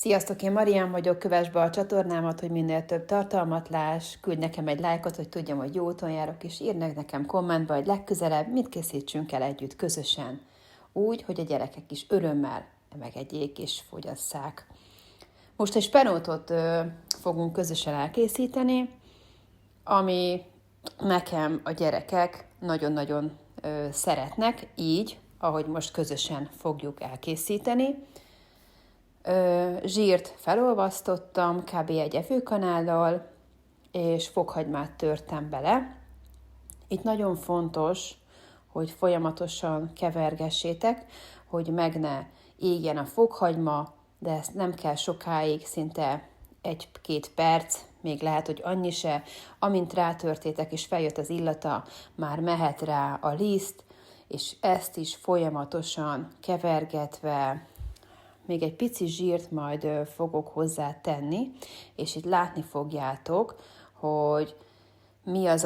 Sziasztok, én Marián vagyok, kövess be a csatornámat, hogy minél több tartalmat láss, küldj nekem egy lájkot, hogy tudjam, hogy jó úton járok, és írd nekem kommentbe, hogy legközelebb mit készítsünk el együtt, közösen. Úgy, hogy a gyerekek is örömmel megegyék és fogyasszák. Most egy spenótot fogunk közösen elkészíteni, ami nekem a gyerekek nagyon-nagyon szeretnek, így, ahogy most közösen fogjuk elkészíteni. Zsírt felolvasztottam, kb. Egy evőkanállal, és fokhagymát törtem bele. Itt nagyon fontos, hogy folyamatosan kevergessétek, hogy meg ne égjen a fokhagyma, de ezt nem kell sokáig, szinte 1-2 perc, még lehet, hogy annyi se. Amint rátörtétek és feljött az illata, már mehet rá a liszt, és ezt is folyamatosan kevergetve, még egy pici zsírt majd fogok hozzá tenni, és itt látni fogjátok, hogy mi az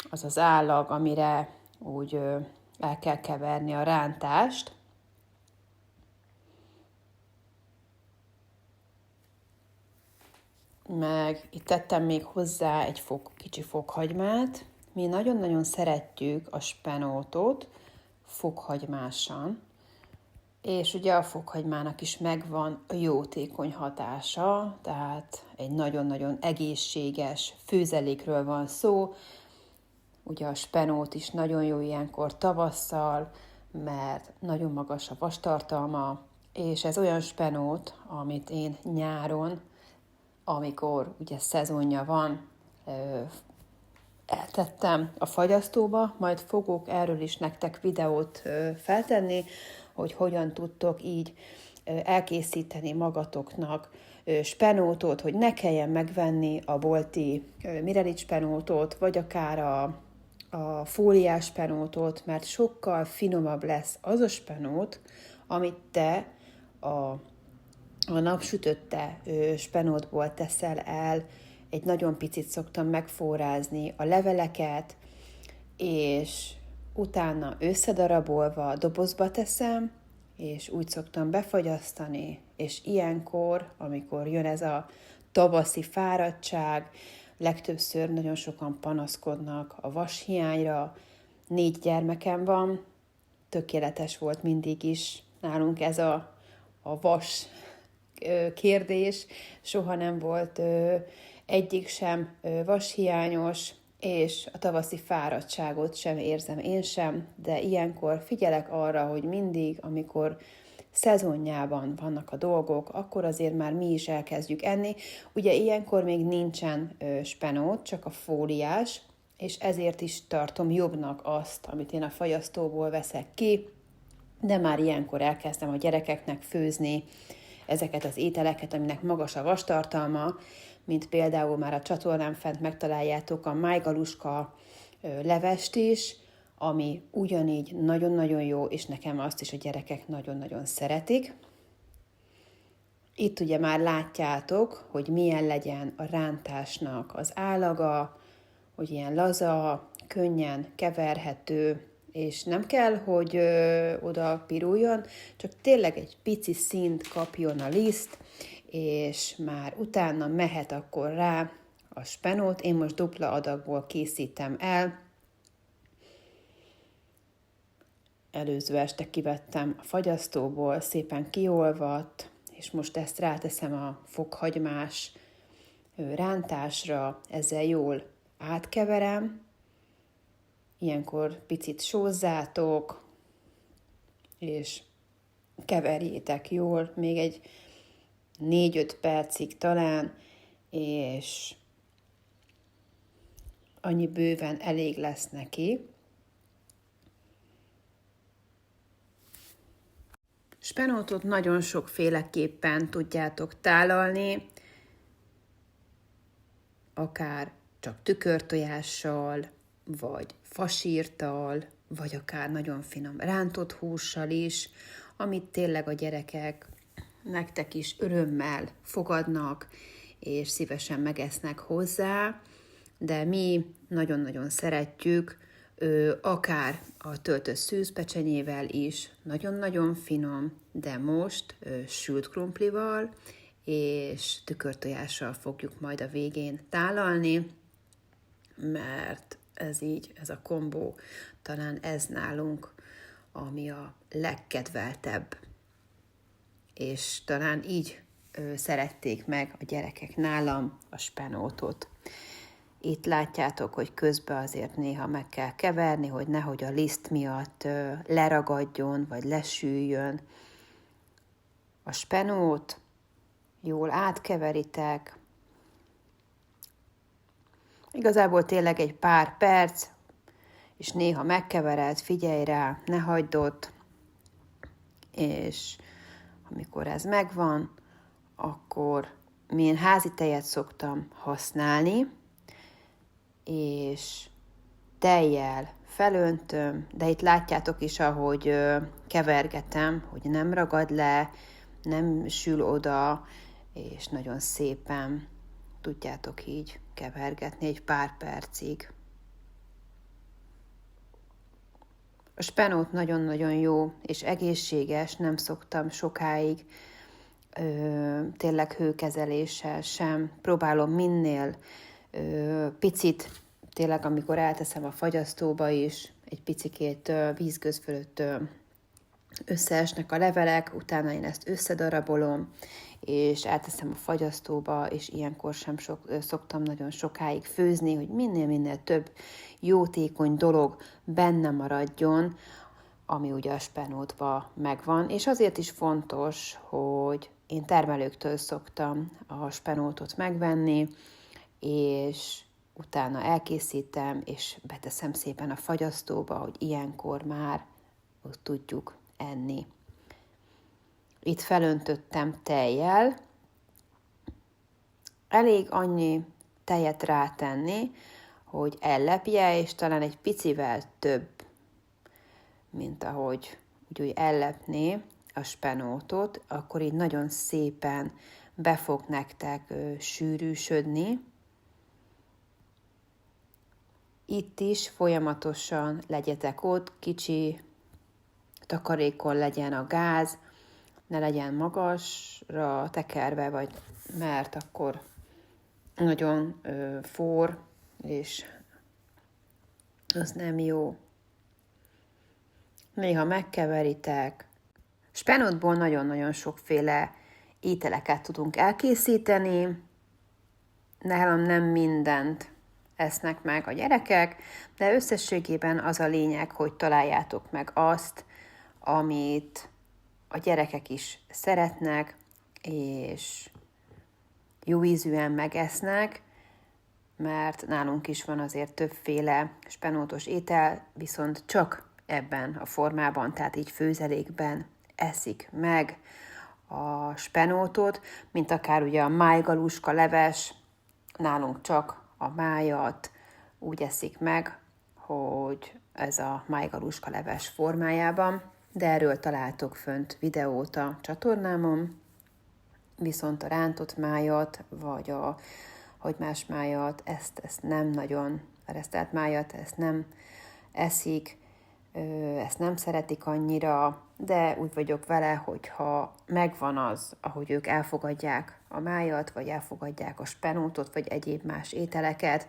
az állag, amire úgy el kell keverni a rántást. Meg itt tettem még hozzá egy kicsi fokhagymát. Mi nagyon-nagyon szeretjük a spenótot fokhagymásan, és ugye a fokhagymának is megvan a jótékony hatása, tehát egy nagyon-nagyon egészséges főzelékről van szó. Ugye a spenót is nagyon jó ilyenkor tavasszal, mert nagyon magas a vastartalma, és ez olyan spenót, amit én nyáron, amikor ugye szezonja van, eltettem a fagyasztóba, majd fogok erről is nektek videót feltenni, hogy hogyan tudtok így elkészíteni magatoknak spenótot, hogy ne kelljen megvenni a bolti Mirelit spenótot, vagy akár a fóliás spenótot, mert sokkal finomabb lesz az a spenót, amit te a napsütötte spenótból teszel el. Egy nagyon picit szoktam megforrázni a leveleket, és utána összedarabolva dobozba teszem, és úgy szoktam befagyasztani, és ilyenkor, amikor jön ez a tavaszi fáradtság, legtöbbször nagyon sokan panaszkodnak a vashiányra. 4 gyermekem van, tökéletes volt mindig is nálunk ez a vas kérdés, soha nem volt egyik sem vashiányos, és a tavaszi fáradtságot sem érzem én sem, de ilyenkor figyelek arra, hogy mindig, amikor szezonjában vannak a dolgok, akkor azért már mi is elkezdjük enni. Ugye ilyenkor még nincsen spenót, csak a fóliás, és ezért is tartom jobbnak azt, amit én a fagyasztóból veszek ki, de már ilyenkor elkezdtem a gyerekeknek főzni ezeket az ételeket, aminek magas a vastartalma, mint például már a csatornán fent megtaláljátok a májgaluska levest is, ami ugyanígy nagyon-nagyon jó, és nekem azt is a gyerekek nagyon-nagyon szeretik. Itt ugye már látjátok, hogy milyen legyen a rántásnak az állaga, hogy ilyen laza, könnyen keverhető, és nem kell, hogy oda piruljon, csak tényleg egy pici színt kapjon a liszt, és már utána mehet akkor rá a spenót. Én most dupla adagból készítem el. Előző este kivettem a fagyasztóból, szépen kiolvadt, és most ezt ráteszem a fokhagymás rántásra, ezzel jól átkeverem. Ilyenkor picit sózzátok, és keverjétek jól, még egy 4-5 percig talán, és annyi bőven elég lesz neki. Spenótot nagyon sokféleképpen tudjátok tálalni, akár csak tükörtojással, vagy fasírttal, vagy akár nagyon finom rántott hússal is, amit tényleg a gyerekek nektek is örömmel fogadnak, és szívesen megesznek hozzá, de mi nagyon-nagyon szeretjük akár a töltött szűzpecsenyével is, nagyon-nagyon finom, de most sült krumplival és tükörtojással fogjuk majd a végén tálalni, mert ez a kombó, talán ez nálunk, ami a legkedveltebb, és talán így szerették meg a gyerekek nálam a spenótot. Itt látjátok, hogy közben azért néha meg kell keverni, hogy nehogy a liszt miatt leragadjon, vagy lesüljön. A spenót jól átkeveritek. Igazából tényleg egy pár perc, és néha megkevered, figyelj rá, ne hagyd ott, és amikor ez megvan, akkor én házi tejet szoktam használni, és tejjel felöntöm, de itt látjátok is, ahogy kevergetem, hogy nem ragad le, nem sül oda, és nagyon szépen tudjátok így kevergetni egy pár percig. A spenót nagyon-nagyon jó és egészséges, nem szoktam sokáig, tényleg hőkezeléssel sem. Próbálom minél picit, tényleg amikor elteszem a fagyasztóba is, egy picikét vízgőz fölött összeesnek a levelek, utána én ezt összedarabolom, és elteszem a fagyasztóba, és ilyenkor sem szoktam nagyon sokáig főzni, hogy minél több jótékony dolog benne maradjon, ami ugye a spenótban megvan, és azért is fontos, hogy én termelőktől szoktam a spenótot megvenni, és utána elkészítem, és beteszem szépen a fagyasztóba, hogy ilyenkor már tudjuk enni. Itt felöntöttem tejjel, elég annyi tejet rátenni, hogy ellepje, és talán egy picivel több, mint ahogy úgy ellepné a spenótot, akkor így nagyon szépen be fog nektek sűrűsödni. Itt is folyamatosan legyetek ott, kicsi takarékon legyen a gáz, ne legyen magasra tekerve, vagy mert akkor nagyon forr, és az nem jó. Néha megkeveritek. Spenótból nagyon-nagyon sokféle ételeket tudunk elkészíteni. Nálam nem mindent esznek meg a gyerekek, de összességében az a lényeg, hogy találjátok meg azt, amit a gyerekek is szeretnek, és jó ízűen megesznek, mert nálunk is van azért többféle spenótos étel, viszont csak ebben a formában, tehát így főzelékben eszik meg a spenótot, mint akár ugye a májgaluska leves, nálunk csak a májat úgy eszik meg, hogy ez a májgaluska leves formájában, de erről találtok fönt videót a csatornámon, viszont a rántott májat, vagy a hagymás májat, ezt nem nagyon, a resztelt májat, ezt nem eszik, ezt nem szeretik annyira, de úgy vagyok vele, hogyha megvan az, ahogy ők elfogadják a májat, vagy elfogadják a spenótot, vagy egyéb más ételeket,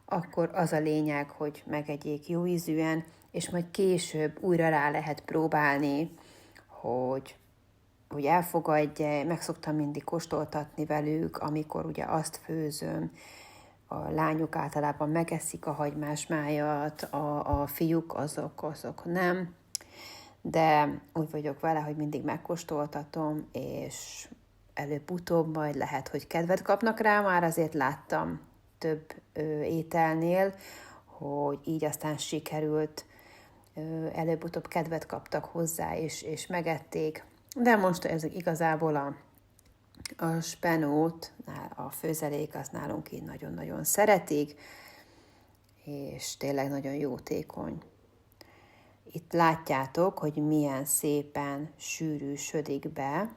akkor az a lényeg, hogy megegyék jó ízűen, és majd később újra rá lehet próbálni, hogy elfogadja, meg szoktam mindig kóstoltatni velük, amikor ugye azt főzöm, a lányok általában megeszik a hagymás májat, a fiúk azok nem, de úgy vagyok vele, hogy mindig megkóstoltatom, és előbb-utóbb majd lehet, hogy kedvet kapnak rá, már azért láttam több ételnél, hogy így aztán sikerült, előbb-utóbb kedvet kaptak hozzá, és megették, de most ez igazából a spenót, a főzelék, az nálunk így nagyon-nagyon szeretik, és tényleg nagyon jótékony. Itt látjátok, hogy milyen szépen sűrűsödik be,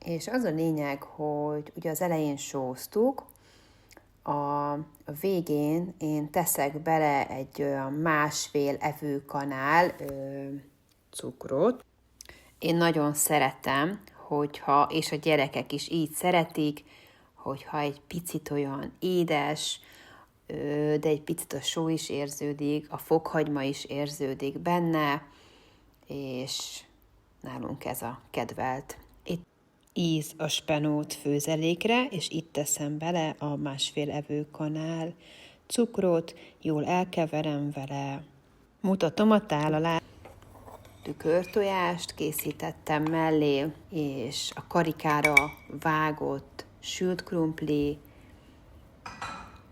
és az a lényeg, hogy ugye az elején sóztuk, A végén én teszek bele egy olyan 1,5 evőkanál cukrot. Én nagyon szeretem, hogyha, és a gyerekek is így szeretik, hogyha egy picit olyan édes, de egy picit a só is érződik, a fokhagyma is érződik benne, és nálunk ez a kedvelt. Itt íz a spenót főzelékre, és itt teszem bele a 1,5 evőkanál cukrot, jól elkeverem vele. Mutatom a tál alá. Tükörtojást készítettem mellé, és a karikára vágott sült krumpli,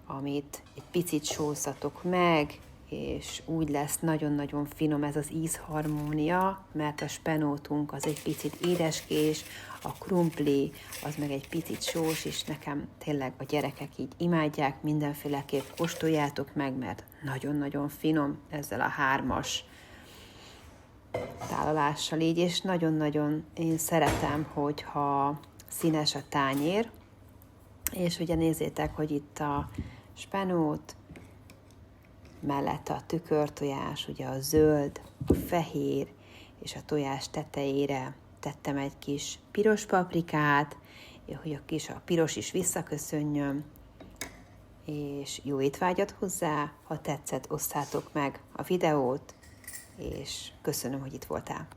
amit egy picit sóztatok meg, és úgy lesz nagyon-nagyon finom ez az ízharmónia, mert a spenótunk az egy picit édeskés, a krumpli az meg egy picit sós, és nekem tényleg a gyerekek így imádják, mindenféleképp kóstoljátok meg, mert nagyon-nagyon finom ezzel a 3-as tálalással így, és nagyon-nagyon én szeretem, hogyha színes a tányér, és ugye nézzétek, hogy itt a spenót, mellett a tükörtojás, ugye a zöld, a fehér, és a tojás tetejére tettem egy kis piros paprikát, hogy a piros is visszaköszönjön, és jó étvágyat hozzá, ha tetszett, osszátok meg a videót, és köszönöm, hogy itt voltál.